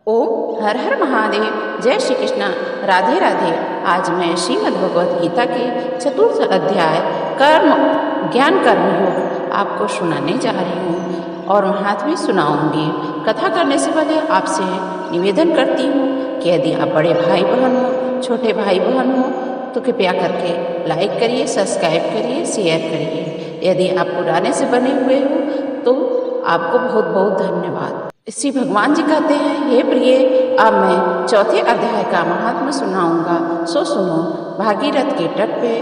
ओम हर हर महादेव। जय श्री कृष्णा। राधे राधे। आज मैं श्रीमद् भगवत गीता के चतुर्थ अध्याय ज्ञान कर्म योग आपको सुनाने जा रही हूँ और महात्म्य सुनाऊंगी। कथा करने से पहले आपसे निवेदन करती हूँ कि यदि आप बड़े भाई बहन हो, छोटे भाई बहन हो तो कृपया करके लाइक करिए, सब्सक्राइब करिए, शेयर करिए। यदि आप पुराने से बने हुए हो तो आपको बहुत बहुत धन्यवाद। श्री भगवान जी कहते हैं, हे प्रिय, अब मैं चौथे अध्याय का महात्म्य सुनाऊंगा, सो सुनो। भागीरथ के तट पे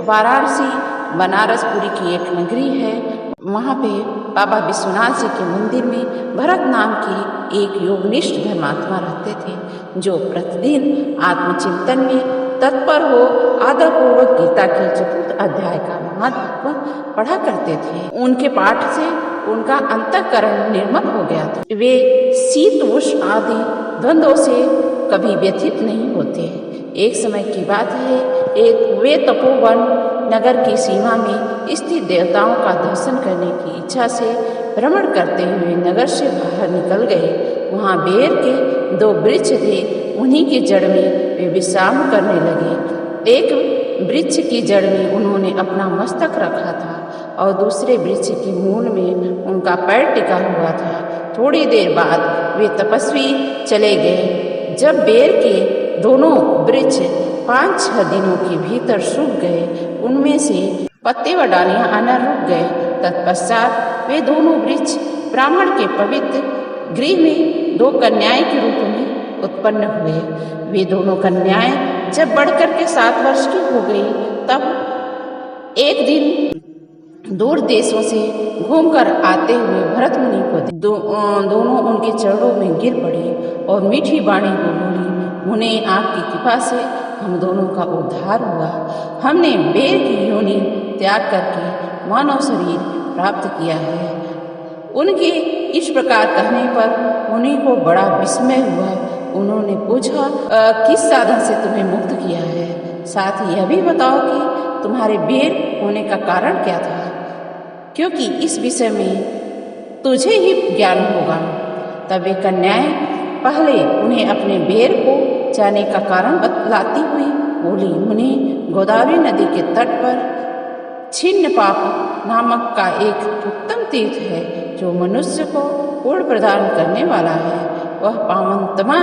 वाराणसी बनारसपुरी की एक नगरी है। वहाँ पे बाबा विश्वनाथ जी के मंदिर में भरत नाम की एक योगनिष्ठ धर्मात्मा रहते थे, जो प्रतिदिन आत्मचिंतन में तत्पर हो आदरपूर्वक गीता के चतुर्थ अध्याय का महत्व पढ़ा करते थे। उनके पाठ से उनका अंतःकरण निर्मल हो गया था। वे शीत उष्ण आदि द्वंद्वों से कभी व्यथित नहीं होते। एक समय की बात है, वे तपोवन नगर की सीमा में स्थित देवताओं का दर्शन करने की इच्छा से भ्रमण करते हुए नगर से बाहर निकल गए। वहाँ बेर के 2 वृक्ष थे, उन्हीं की जड़ में वे विश्राम करने लगे। एक वृक्ष की जड़ में उन्होंने अपना मस्तक रखा था और दूसरे वृक्ष की मूल में उनका पैर टिका हुआ था। थोड़ी देर बाद वे तपस्वी चले गए। जब बेर के दोनों वृक्ष 5-6 दिनों के भीतर सूख गए, उनमें से पत्ते व डालियां आना रुक गए। तत्पश्चात वे दोनों वृक्ष ब्राह्मण के पवित्र गृह में 2 कन्याएं के रूप में उत्पन्न हुए। वे दोनों कन्याएं जब बढ़कर के 7 वर्ष की हो गई, तब एक दिन दूर देशों से घूमकर आते हुए भरत मुनि को दोनों उनके चरणों में गिर पड़े और मीठी वाणी को बोली, मुने, आपकी कृपा से हम दोनों का उद्धार हुआ। हमने बेर की योनि त्याग करके मानव शरीर प्राप्त किया है। उनके इस प्रकार कहने पर मुनि को बड़ा विस्मय हुआ। उन्होंने पूछा, किस साधन से तुम्हें मुक्त किया है? साथ ही यह भी बताओ कि तुम्हारे बेर होने का कारण क्या था, क्योंकि इस विषय में तुझे ही ज्ञान होगा। तब वे कन्याएं पहले उन्हें अपने बेर को जाने का कारण बतलाती हुई बोली, मुनि, गोदावरी नदी के तट पर छिन्नपाप नामक का एक उत्तम तीर्थ है, जो मनुष्य को पूर्ण प्रदान करने वाला है। वह पावनतमा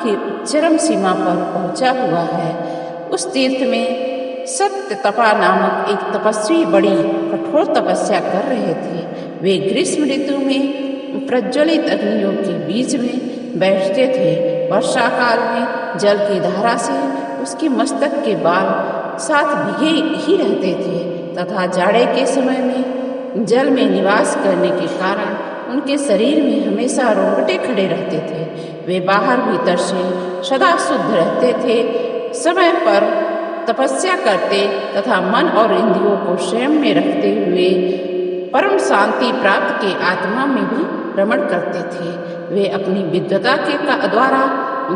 की चरम सीमा पर पहुंचा हुआ है। उस तीर्थ में सत्यतपा नामक एक तपस्वी बड़ी कठोर तपस्या कर रहे थे। वे ग्रीष्म ऋतु में प्रज्वलित अग्नियों के बीच में बैठते थे। वर्षा काल में जल की धारा से उसके मस्तक के बाल साथ भीगे ही रहते थे तथा जाड़े के समय में जल में निवास करने के कारण उनके शरीर में हमेशा रोंगटे खड़े रहते थे। वे बाहर भीतर से सदा शुद्ध रहते थे, समय पर तपस्या करते तथा मन और इंद्रियों को संयम में रखते हुए परम शांति प्राप्त के आत्मा में भी भ्रमण करते थे। वे अपनी विद्वता के द्वारा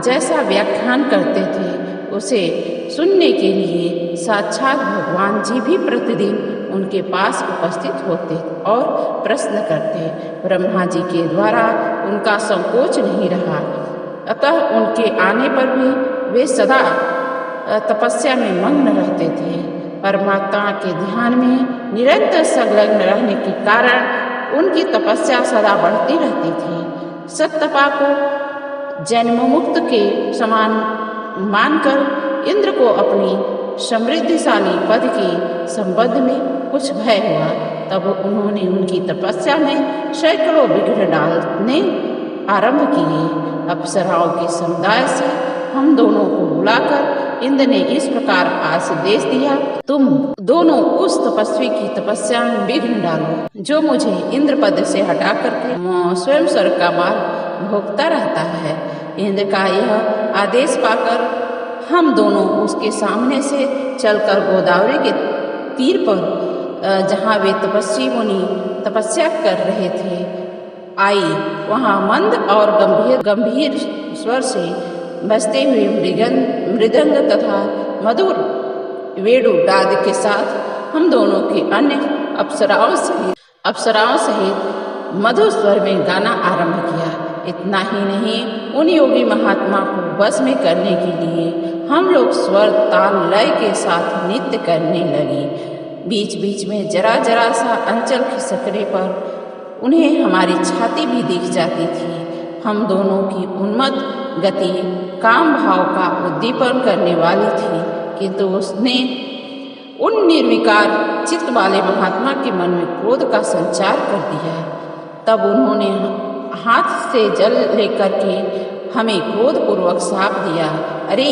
जैसा व्याख्यान करते थे, उसे सुनने के लिए साक्षात भगवान जी भी प्रतिदिन उनके पास उपस्थित होते और प्रश्न करते। ब्रह्मा जी के द्वारा उनका संकोच नहीं रहा, अतः उनके आने पर भी वे सदा तपस्या में मग्न रहते थे। परमात्मा के ध्यान में निरंतर संलग्न रहने के कारण उनकी तपस्या सदा बढ़ती रहती थी। सत्तपा को जन्ममुक्त के समान मानकर इंद्र को अपनी समृद्धिशाली पद के संबंध में कुछ भय हुआ। तब उन्होंने उनकी तपस्या में सैकड़ों विघ्न डालने आरंभ किए। अप्सराओं के समुदाय से हम दोनों को बुलाकर इंद्र ने इस प्रकार आदेश दिया, तुम दोनों उस तपस्वी की तपस्या में विघ्न डालो जो मुझे इंद्र पद से हटा करके स्वयं स्वर्ग का मार्ग भोगता रहता है। इंद्र का यह आदेश पाकर हम दोनों उसके सामने से चलकर गोदावरी के तीर पर, जहाँ वे तपस्वी मुनि तपस्या कर रहे थे, आई। वहाँ मंद और गंभीर स्वर से बजते हुए मृदंग तथा मधुर वेणुनाद के साथ हम दोनों के अन्य अप्सराओं सहित मधुर स्वर में गाना आरंभ किया। इतना ही नहीं, उन योगी महात्मा को बस में करने के लिए हम लोग स्वर ताल लय के साथ नृत्य करने लगे। बीच बीच में जरा जरा सा अंचल खिसकने पर उन्हें हमारी छाती भी दिख जाती थी। हम दोनों की उन्मत्त गति काम भाव का उद्दीपन करने वाली थी, किंतु उसने उन निर्विकार चित्त वाले महात्मा के मन में क्रोध का संचार कर दिया। तब उन्होंने हाथ से जल लेकर के हमें क्रोधपूर्वक शाप दिया, अरे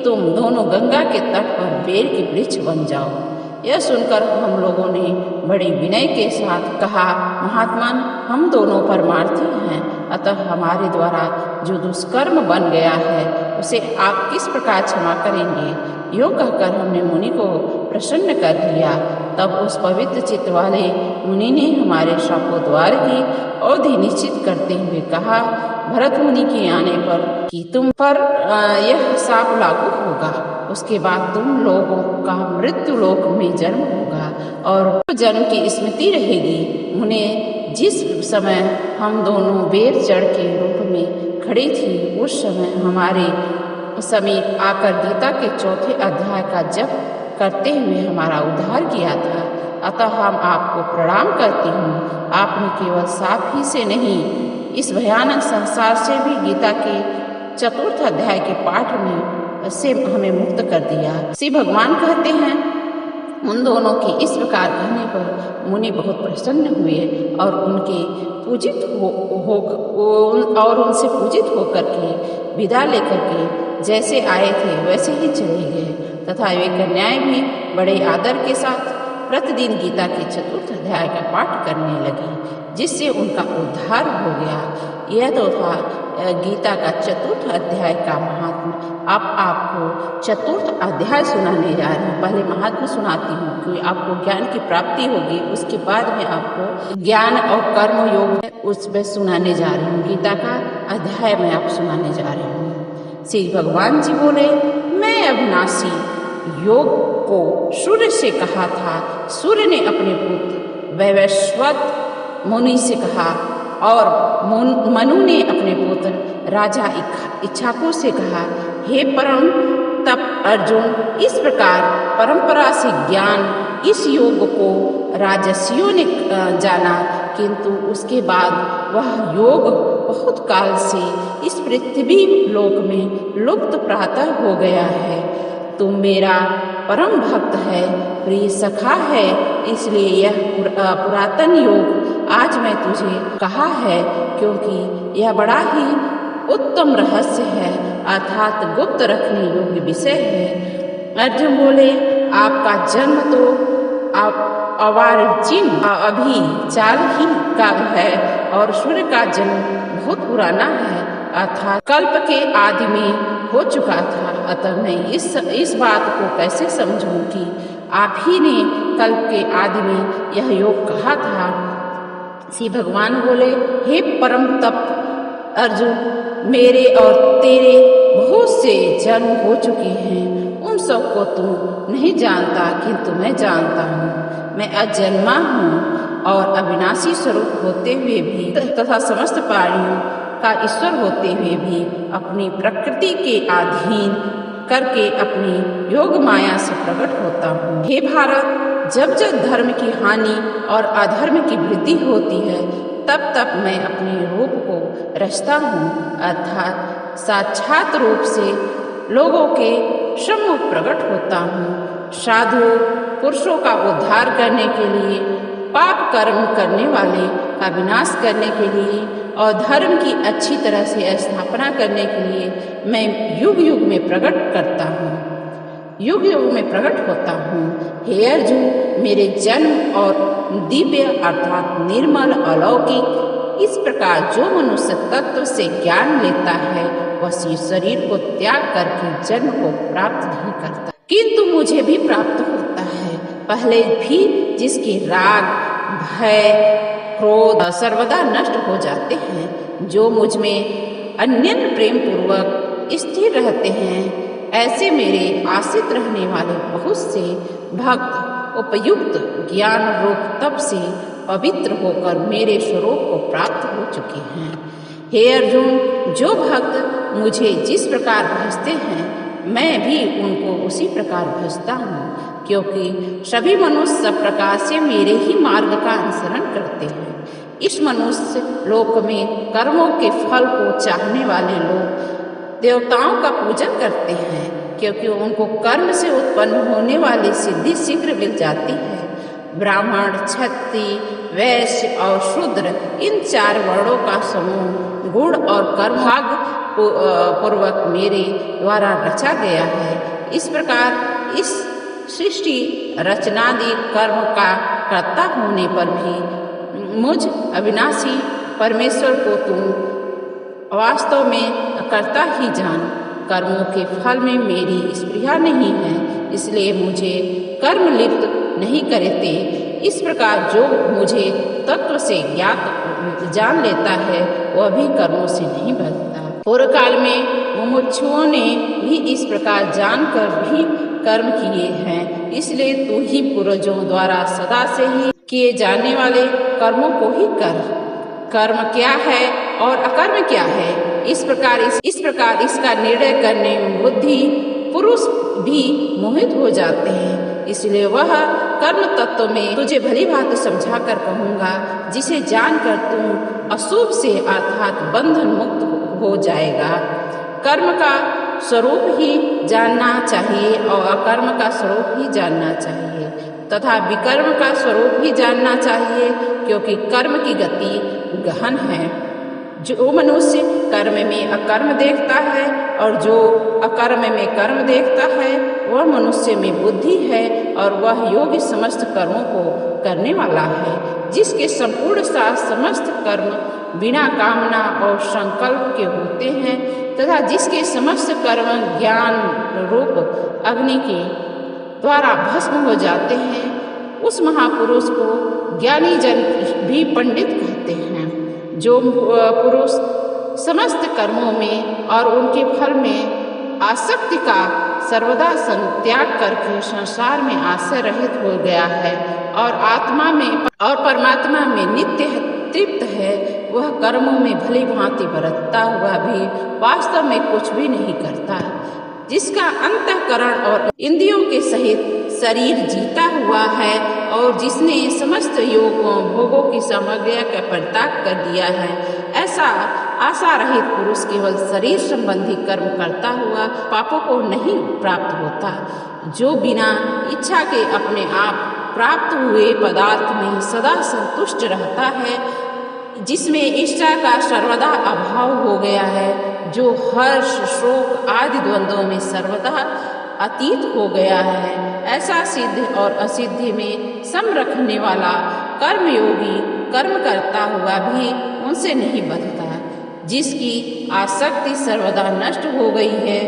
तुम दोनों गंगा के तट पर बेर के वृक्ष बन जाओ। यह सुनकर हम लोगों ने बड़े विनय के साथ कहा, महात्मान हम दोनों परमार्थी हैं, अतः हमारे द्वारा जो दुष्कर्म बन गया है उसे आप किस प्रकार क्षमा करेंगे। योग कहकर हमने मुनि को प्रसन्न कर लिया। तब उस पवित्र चित्त वाले मुनि ने हमारे शापोद्वार की अवधि निश्चित करते हुए कहा, भरत मुनि के आने पर कि तुम पर यह शाप लागू होगा, उसके बाद तुम लोगों का मृत्यु लोक में जन्म होगा और जन्म की स्मृति रहेगी। उन्हें जिस समय हम दोनों बेर जड़ के रूप में खड़ी थी, उस समय हमारे समीप आकर गीता के चौथे अध्याय का जप करते हुए हमारा उद्धार किया था। अतः हम आपको प्रणाम करती हूँ। आपने केवल शाप ही से नहीं, इस भयानक संसार से भी गीता के चतुर्थ अध्याय के पाठ में से हमें मुक्त कर दिया। श्री भगवान कहते हैं, उन दोनों के इस प्रकार कहने पर मुनि बहुत प्रसन्न हुए और उनसे पूजित होकर के विदा लेकर के जैसे आए थे वैसे ही चले गए तथा वे कन्याएं भी बड़े आदर के साथ प्रतिदिन गीता के चतुर्थ अध्याय का पाठ करने लगी, जिससे उनका उद्धार हो गया। यह तो था गीता का चतुर्थ अध्याय का महात्मा। अब आपको चतुर्थ अध्याय सुनाने जा रही हूँ। पहले महात्मा सुनाती हूँ क्योंकि आपको ज्ञान की प्राप्ति होगी, उसके बाद में आपको ज्ञान और कर्म योग उसमें सुनाने जा रही हूँ। गीता का अध्याय में आप सुनाने जा रही हूँ। श्री भगवान जी बोले, मैं अविनाशी योग को सूर्य से कहा था। सूर्य ने अपने पुत्र वैवस्वत मुनि से कहा और मनु ने अपने पुत्र राजा इक्ष्वाकु से कहा, हे परम तप अर्जुन, इस प्रकार परंपरा से ज्ञान इस योग को राजर्षियों ने जाना, किंतु उसके बाद वह योग बहुत काल से इस पृथ्वी लोक में लुप्त प्रातः हो गया है। तुम मेरा परम भक्त है, प्रिय सखा है, इसलिए यह पुरातन योग आज मैं तुझे कहा है, क्योंकि यह बड़ा ही उत्तम रहस्य है, अर्थात गुप्त रखने योग्य विषय है। अर्जुन बोले, आपका जन्म तो अवार्जिन अभी 4 ही का है और सूर्य का जन्म बहुत पुराना है, अर्थात कल्प के आदि में हो चुका था। अतः मैं इस बात को कैसे समझूं कि आप ही ने कल्प के आदि में यह योग कहा था। श्री भगवान बोले, हे परम तप अर्जुन, मेरे और तेरे बहुत से जन्म हो चुके हैं, उन सब को तू नहीं जानता, किंतु मैं जानता हूँ। मैं अजन्मा हूँ और अविनाशी स्वरूप होते हुए भी तथा समस्त प्राणियों का ईश्वर होते हुए भी अपनी प्रकृति के अधीन करके अपनी योग माया से प्रकट होता हूँ। हे भारत, जब जब धर्म की हानि और अधर्म की वृद्धि होती है, तब तब मैं अपने रूप को रचता हूँ, अर्थात साक्षात रूप से लोगों के सम्मुख प्रकट होता हूँ। साधु पुरुषों का उद्धार करने के लिए, पाप कर्म करने वाले का विनाश करने के लिए और धर्म की अच्छी तरह से स्थापना करने के लिए मैं युग युग में प्रकट करता हूँ, युग युग में प्रकट होता हूँ। हे अर्जुन, मेरे जन्म और दिव्य अर्थात निर्मल अलौकिक इस प्रकार जो मनुष्य तत्व से ज्ञान लेता है, वह शरीर को त्याग करके जन्म को प्राप्त नहीं करता, किंतु मुझे भी प्राप्त होता है। पहले भी जिसके राग भय क्रोध सर्वदा नष्ट हो जाते हैं, जो मुझ में अन्यन्य प्रेम पूर्वक स्थिर रहते हैं, ऐसे मेरे आश्रित रहने वाले बहुत से भक्त उपयुक्त ज्ञान रूप तप से पवित्र होकर मेरे स्वरूप को प्राप्त हो चुके हैं। हे अर्जुन, जो भक्त मुझे जिस प्रकार भजते हैं मैं भी उनको उसी प्रकार भजता हूँ, क्योंकि सभी मनुष्य सब प्रकार से मेरे ही मार्ग का अनुसरण करते हैं। इस मनुष्य लोक में कर्मों के फल को चाहने वाले लोग देवताओं का पूजन करते हैं, क्योंकि उनको कर्म से उत्पन्न होने वाली सिद्धि शीघ्र मिल जाती है। ब्राह्मण, क्षत्रिय, वैश्य और शूद्र इन 4 वर्णों का समूह गुण और कर्म भाग पूर्वक मेरे द्वारा रचा गया है। इस प्रकार इस सृष्टि रचनादि कर्म का कर्ता होने पर भी मुझ अविनाशी परमेश्वर को तुम वास्तव में कर्ता ही जान। कर्मों के फल में मेरी स्पृहा नहीं है, इसलिए मुझे कर्म लिप्त नहीं करते। इस प्रकार जो मुझे तत्व से ज्ञात जान लेता है वह भी कर्मों से नहीं बचता। पूर्व काल में मुमुक्षुओं ने भी इस प्रकार जानकर भी कर्म किए हैं, इसलिए तू ही पूर्वजों द्वारा सदा से ही किए जाने वाले कर्मों को ही कर। कर्म क्या है और अकर्म क्या है, इस प्रकार इसका निर्णय करने में बुद्धि पुरुष भी मोहित हो जाते हैं। इसलिए वह कर्म तत्व में तुझे भली भांति समझा कर कहूँगा, जिसे जानकर तू अशुभ से अर्थात बंधन मुक्त हो जाएगा। कर्म का स्वरूप ही जानना चाहिए और अकर्म का स्वरूप ही जानना चाहिए तथा विकर्म का स्वरूप ही जानना चाहिए, क्योंकि कर्म की गति गहन है। जो मनुष्य कर्म में अकर्म देखता है और जो अकर्म में कर्म देखता है वह मनुष्य में बुद्धि है और वह योगी समस्त कर्मों को करने वाला है। जिसके संपूर्ण साथ समस्त कर्म बिना कामना और संकल्प के होते हैं तथा जिसके समस्त कर्म ज्ञान रूप अग्नि के द्वारा भस्म हो जाते हैं, उस महापुरुष को ज्ञानी जन भी पंडित कहते हैं। जो पुरुष समस्त कर्मों में और उनके फल में आसक्ति का सर्वदा त्याग करके संसार में आश्रय रहित हो गया है और आत्मा में और परमात्मा में नित्य तृप्त है, वह कर्मों में भली भांति बरतता हुआ भी वास्तव में कुछ भी नहीं करता। जिसका अंतःकरण और इंद्रियों के सहित शरीर जीता हुआ है और जिसने समस्त योगों भोगों की सामग्री का परित्याग कर दिया है, ऐसा आशा रहित पुरुष केवल शरीर संबंधी कर्म करता हुआ पापों को नहीं प्राप्त होता। जो बिना इच्छा के अपने आप प्राप्त हुए पदार्थ में सदा संतुष्ट रहता है, जिसमें इच्छा का सर्वदा अभाव हो गया है, जो हर्ष शोक आदि द्वंद्वों में सर्वदा अतीत हो गया है, ऐसा सिद्ध और असिद्धि में सम रखने वाला कर्मयोगी कर्म करता हुआ भी उनसे नहीं बंधता। जिसकी आसक्ति सर्वदा नष्ट हो गई है,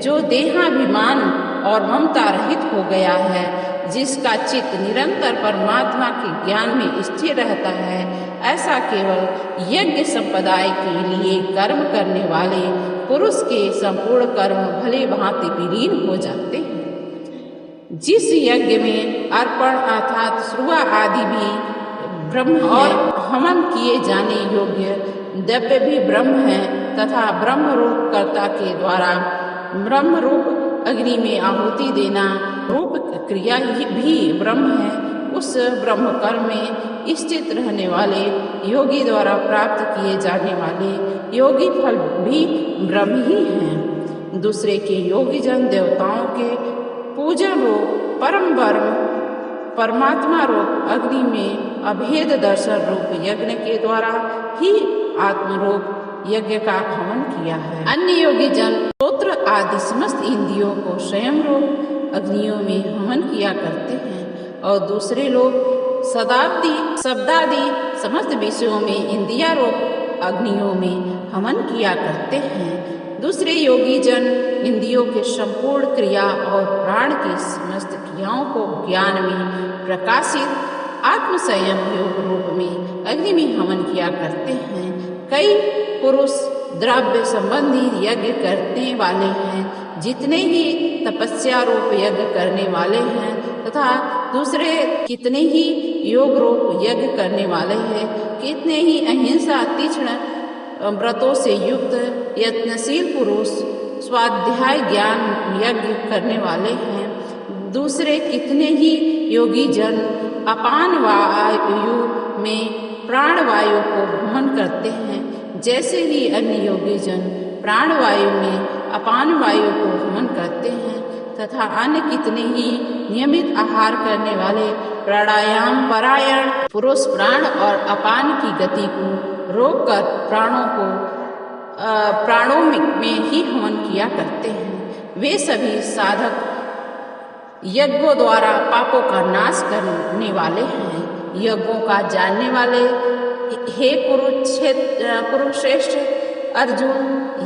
जो देहाभिमान और ममता रहित हो गया है, जिसका चित्त निरंतर परमात्मा के ज्ञान में स्थिर रहता है, ऐसा केवल यज्ञ संप्रदाय के लिए कर्म करने वाले पुरुष के संपूर्ण कर्म भले भांति विलीन हो जाते हैं। जिस यज्ञ में अर्पण अर्थात श्रुआ आदि भी ब्रह्म और हवन किए जाने योग्य द्रव्य भी ब्रह्म है तथा ब्रह्म रूप कर्ता के द्वारा ब्रह्म रूप अग्नि में आहुति देना रूप क्रिया भी ब्रह्म है, उस ब्रह्म कर्म में स्थित रहने वाले योगी द्वारा प्राप्त किए जाने वाले योगी फल भी ब्रह्म ही हैं। दूसरे के योगी जन देवताओं के पूजन रूप परम ब्रह्म परमात्मा रूप अग्नि में अभेद दर्शन रूप यज्ञ के द्वारा ही आत्मरूप यज्ञ का हवन किया है। अन्य योगी जन स्तोत्र आदि समस्त इंद्रियों को स्वयं रूप अग्नियों में हवन किया करते हैं और दूसरे लोग शब्दादि समस्त विषयों में इंद्रिया रूप अग्नियों में हवन किया करते हैं। दूसरे योगी जन इंद्रियों के संपूर्ण क्रिया और प्राण की समस्त क्रियाओं को ज्ञान में प्रकाशित आत्म संयम योग रूप में अग्नि में हवन किया करते हैं। कई पुरुष द्रव्य संबंधी यज्ञ करने वाले हैं, जितने ही तपस्या रूप यज्ञ करने वाले हैं तथा दूसरे कितने ही योग रूप यज्ञ करने वाले हैं, कितने ही अहिंसा तीक्ष्ण व्रतों से युक्त यत्नशील पुरुष स्वाध्याय ज्ञान यज्ञ करने वाले हैं। दूसरे कितने ही योगी जन अपान वायु में प्राणवायु को भ्रमण करते हैं, जैसे ही अन्य योगी जन प्राणवायु में अपान वायु को भ्रमण करते हैं। तथा अन्य कितने ही नियमित आहार करने वाले प्राणायाम परायण पुरुष प्राण और अपान की गति को रोककर प्राणों में ही हवन किया करते हैं। वे सभी साधक यज्ञों द्वारा पापों का नाश करने वाले हैं। यज्ञों का जानने वाले हे कुरुश्रेष्ठ अर्जुन,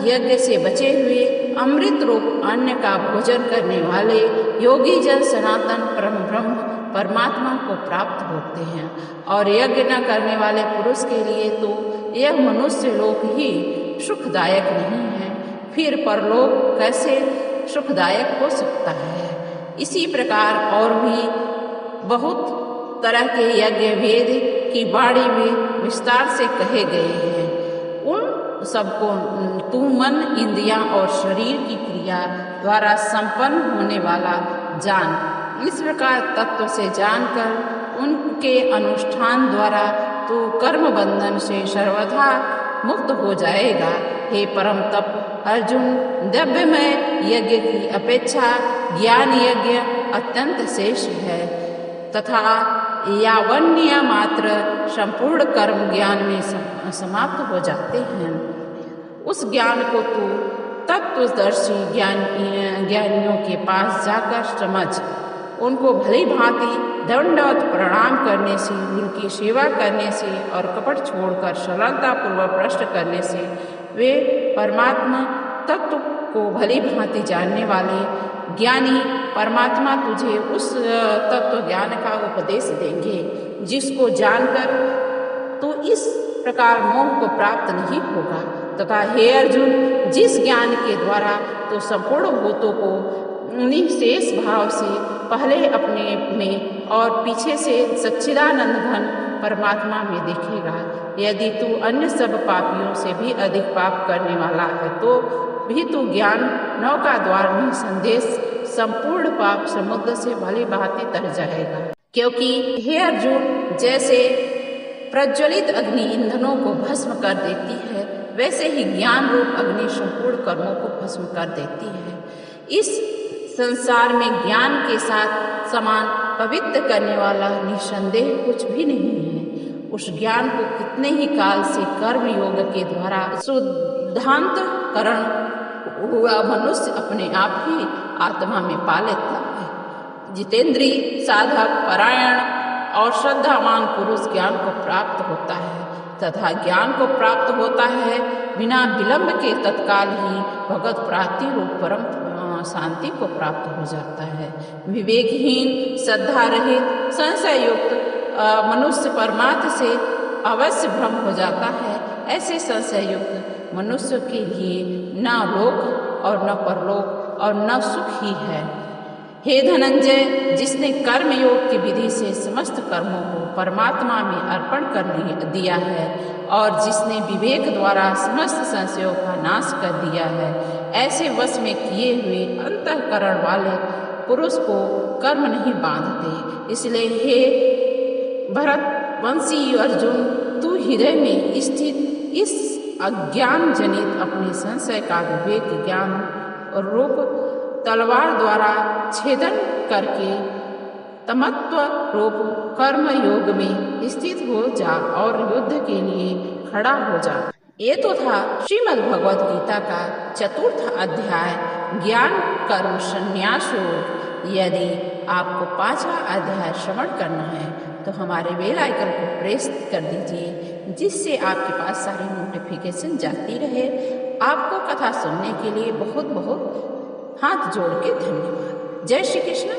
यज्ञ से बचे हुए अमृत रूप अन्न का भोजन करने वाले योगी जन सनातन परम ब्रह्म परमात्मा को प्राप्त होते हैं। और यज्ञ न करने वाले पुरुष के लिए तो यह मनुष्य लोक ही सुखदायक नहीं है, फिर परलोक कैसे सुखदायक हो सकता है। इसी प्रकार और भी बहुत तरह के यज्ञ वेद की वाणी में विस्तार से कहे गए हैं। उन सबको तू मन इंद्रियां और शरीर की क्रिया द्वारा संपन्न होने वाला जान। इस प्रकार तत्व से जानकर उनके अनुष्ठान द्वारा तू कर्म बंधन से सर्वथा मुक्त हो जाएगा। हे परम तप अर्जुन, द्रव्यमय यज्ञ की अपेक्षा ज्ञान यज्ञ अत्यंत श्रेष्ठ है तथा यावन्य मात्र संपूर्ण कर्म ज्ञान में समाप्त हो जाते हैं। उस ज्ञान को तू तत्वदर्शी ज्ञानियों के पास जाकर समझ। उनको भली भांति दंडवत प्रणाम करने से, उनकी सेवा करने से और कपट छोड़कर सरलता पूर्वक प्रश्न करने से वे परमात्मा तत्व को भली भांति जानने वाले ज्ञानी परमात्मा तुझे उस तत्व ज्ञान का उपदेश देंगे, जिसको जानकर तो इस प्रकार मोह को प्राप्त नहीं होगा। तथा हे अर्जुन, जिस ज्ञान के द्वारा तो संपूर्ण भूतों को निःशेष भाव से पहले अपने में और पीछे से सच्चिदानंद घन परमात्मा में देखेगा, यदि तू अन्य सब पापियों से भी अधिक पाप करने वाला है तो भी तू ज्ञान नौका द्वार में संदेश संपूर्ण पाप समुद्र से भली भांति तर जाएगा। क्योंकि हे अर्जुन, जैसे प्रज्वलित अग्नि ईंधनों को भस्म कर देती है, वैसे ही ज्ञान रूप अग्नि संपूर्ण कर्मों को भस्म कर देती है। इस संसार में ज्ञान के साथ समान पवित्र करने वाला निसंदेह कुछ भी नहीं है। उस ज्ञान को कितने ही काल से कर्म योग के द्वारा शुद्धांतकरण हुआ मनुष्य अपने आप ही आत्मा में पा लेता है। जितेंद्रीय साधक परायण और श्रद्धावान पुरुष ज्ञान को प्राप्त होता है तथा ज्ञान को प्राप्त होता है बिना विलंब के तत्काल ही भगवत प्राप्ति रूप परम शांति को प्राप्त हो जाता है। विवेकहीन, श्रद्धा रहित, संशय युक्त मनुष्य परमार्थ से अवश्य भ्रम हो जाता है। ऐसे संशय युक्त मनुष्य के लिए न लोक और न परलोक और न सुख ही है। हे धनंजय, जिसने कर्म योग की विधि से समस्त कर्मों को परमात्मा में अर्पण कर दिया है और जिसने विवेक द्वारा समस्त संशयों का नाश कर दिया है, ऐसे वश में किए हुए अंतःकरण वाले पुरुष को कर्म नहीं बांधते। इसलिए हे भरत वंशी अर्जुन, तू हृदय में स्थित इस अज्ञान जनित अपने संशय का विवेक ज्ञान और रूप तलवार द्वारा छेदन करके तमत्व रूप कर्म योग में स्थित हो जा और युद्ध के लिए खड़ा हो जा। ये तो था श्रीमद् भगवद गीता का 4th अध्याय ज्ञान कर्म संन्यास योग। यदि आपको 5वां अध्याय श्रवण करना है तो हमारे बेल आइकन को प्रेस कर दीजिए, जिससे आपके पास सारी नोटिफिकेशन जाती रहे। आपको कथा सुनने के लिए बहुत बहुत हाथ जोड़ के धन्यवाद। जय श्री कृष्ण।